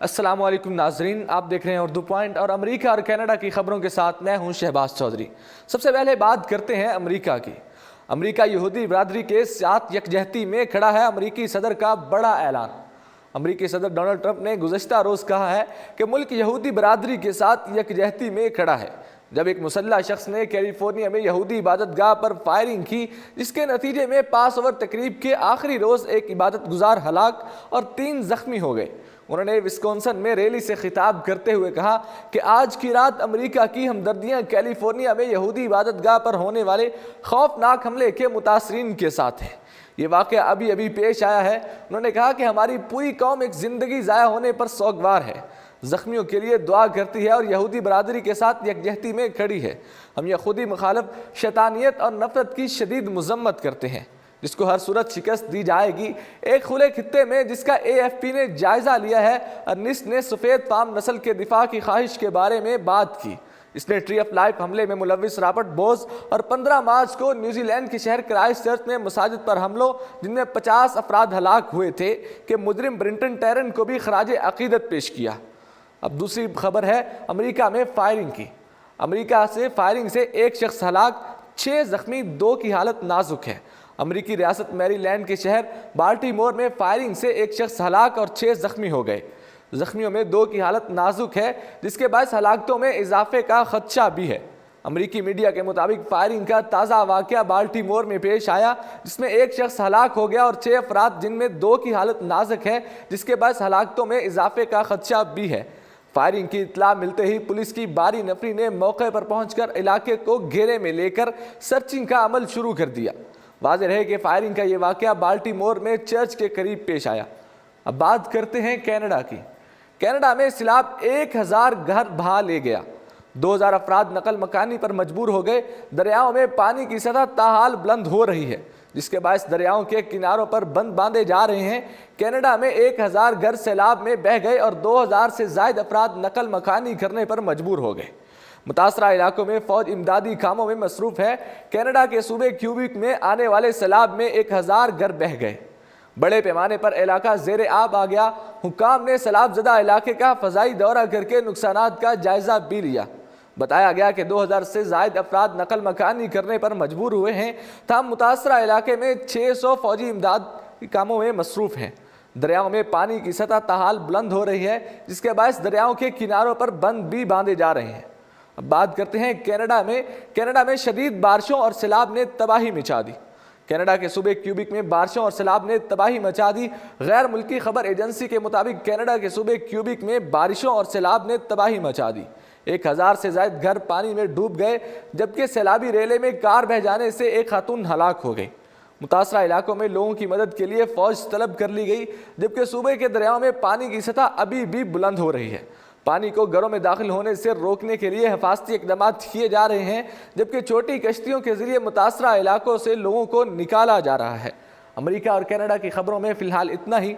السلام علیکم ناظرین، آپ دیکھ رہے ہیں اردو پوائنٹ اور امریکہ اور کینیڈا کی خبروں کے ساتھ میں ہوں شہباز چودھری۔ سب سے پہلے بات کرتے ہیں امریکہ کی۔ امریکہ یہودی برادری کے ساتھ یکجہتی میں کھڑا ہے، امریکی صدر کا بڑا اعلان۔ امریکی صدر ڈونلڈ ٹرمپ نے گزشتہ روز کہا ہے کہ ملک یہودی برادری کے ساتھ یکجہتی میں کھڑا ہے، جب ایک مسلح شخص نے کیلیفورنیا میں یہودی عبادت گاہ پر فائرنگ کی، جس کے نتیجے میں پاس اوور تقریب کے آخری روز ایک عبادت گزار ہلاک اور 3 زخمی ہو گئے۔ انہوں نے وسکونسن میں ریلی سے خطاب کرتے ہوئے کہا کہ آج کی رات امریکہ کی ہمدردیاں کیلیفورنیا میں یہودی عبادت گاہ پر ہونے والے خوفناک حملے کے متاثرین کے ساتھ ہیں۔ یہ واقعہ ابھی پیش آیا ہے۔ انہوں نے کہا کہ ہماری پوری قوم ایک زندگی ضائع ہونے پر سوگوار ہے، زخمیوں کے لیے دعا کرتی ہے اور یہودی برادری کے ساتھ یکجہتی میں کھڑی ہے۔ ہم یہ خودی مخالف شیطانیت اور نفرت کی شدید مذمت کرتے ہیں، جس کو ہر صورت شکست دی جائے گی۔ ایک کھلے خطے میں جس کا AFP نے جائزہ لیا ہے، ارنسٹ نے سفید فام نسل کے دفاع کی خواہش کے بارے میں بات کی۔ اس نے ٹری آف لائف حملے میں ملوث رابرٹ بوز اور 15 مارچ کو نیوزی لینڈ کے شہر کرائسٹ چرچ میں مساجد پر حملوں، جن میں 50 افراد ہلاک ہوئے تھے، کہ مجرم برنٹن ٹیرن کو بھی خراج عقیدت پیش کیا۔ اب دوسری خبر ہے امریکہ میں فائرنگ کی۔ امریکہ سے فائرنگ سے 1 شخص ہلاک، 6 زخمی، 2 کی حالت نازک ہے۔ امریکی ریاست میری لینڈ کے شہر بالٹیمور میں فائرنگ سے 1 شخص ہلاک اور 6 زخمی ہو گئے۔ زخمیوں میں 2 کی حالت نازک ہے، جس کے باعث ہلاکتوں میں اضافے کا خدشہ بھی ہے۔ امریکی میڈیا کے مطابق فائرنگ کا تازہ واقعہ بالٹیمور میں پیش آیا، جس میں 1 شخص ہلاک ہو گیا اور 6 افراد، جن میں 2 کی حالت نازک ہے، جس کے باعث ہلاکتوں میں اضافے کا خدشہ بھی ہے۔ فائرنگ کی اطلاع ملتے ہی پولیس کی باری نفری نے موقع پر پہنچ کر علاقے کو گھیرے میں لے کر سرچنگ کا عمل شروع کر دیا۔ واضح رہے کہ فائرنگ کا یہ واقعہ بالٹیمور میں چرچ کے قریب پیش آیا۔ اب بات کرتے ہیں کینیڈا کی۔ کینیڈا میں سیلاب 1000 گھر بہا لے گیا، 2000 افراد نقل مکانی پر مجبور ہو گئے۔ دریاؤں میں پانی کی سطح تاحال بلند ہو رہی ہے، جس کے باعث دریاؤں کے کناروں پر بند باندھے جا رہے ہیں۔ کینیڈا میں 1000 گھر سیلاب میں بہہ گئے اور 2000 سے زائد افراد نقل مکانی کرنے پر مجبور ہو گئے۔ متاثرہ علاقوں میں فوج امدادی کاموں میں مصروف ہے۔ کینیڈا کے صوبے کیوبیک میں آنے والے سیلاب میں 1000 گھر بہہ گئے، بڑے پیمانے پر علاقہ زیر آب آ گیا۔ حکام نے سیلاب زدہ علاقے کا فضائی دورہ کر کے نقصانات کا جائزہ بھی لیا۔ بتایا گیا کہ 2000 سے زائد افراد نقل مکانی کرنے پر مجبور ہوئے ہیں، تاہم متاثرہ علاقے میں 600 فوجی امداد کاموں میں مصروف ہیں۔ دریاؤں میں پانی کی سطح تاحال بلند ہو رہی ہے، جس کے باعث دریاؤں کے کناروں پر بند بھی باندھے جا رہے ہیں۔ اب بات کرتے ہیں کینیڈا میں شدید بارشوں اور سیلاب نے تباہی مچا دی۔ کینیڈا کے صوبے کیوبیک میں بارشوں اور سیلاب نے تباہی مچا دی۔ غیر ملکی خبر ایجنسی کے مطابق کینیڈا کے صوبے کیوبیک میں بارشوں اور سیلاب نے تباہی مچا دی۔ 1000 سے زائد گھر پانی میں ڈوب گئے، جبکہ سیلابی ریلے میں کار بہہ جانے سے 1 خاتون ہلاک ہو گئی۔ متاثرہ علاقوں میں لوگوں کی مدد کے لیے فوج طلب کر لی گئی، جبکہ صوبے کے دریاؤں میں پانی کی سطح ابھی بھی بلند ہو رہی ہے۔ پانی کو گھروں میں داخل ہونے سے روکنے کے لیے حفاظتی اقدامات کیے جا رہے ہیں، جبکہ چھوٹی کشتیوں کے ذریعے متاثرہ علاقوں سے لوگوں کو نکالا جا رہا ہے۔ امریکہ اور کینیڈا کی خبروں میں فی الحال اتنا ہی۔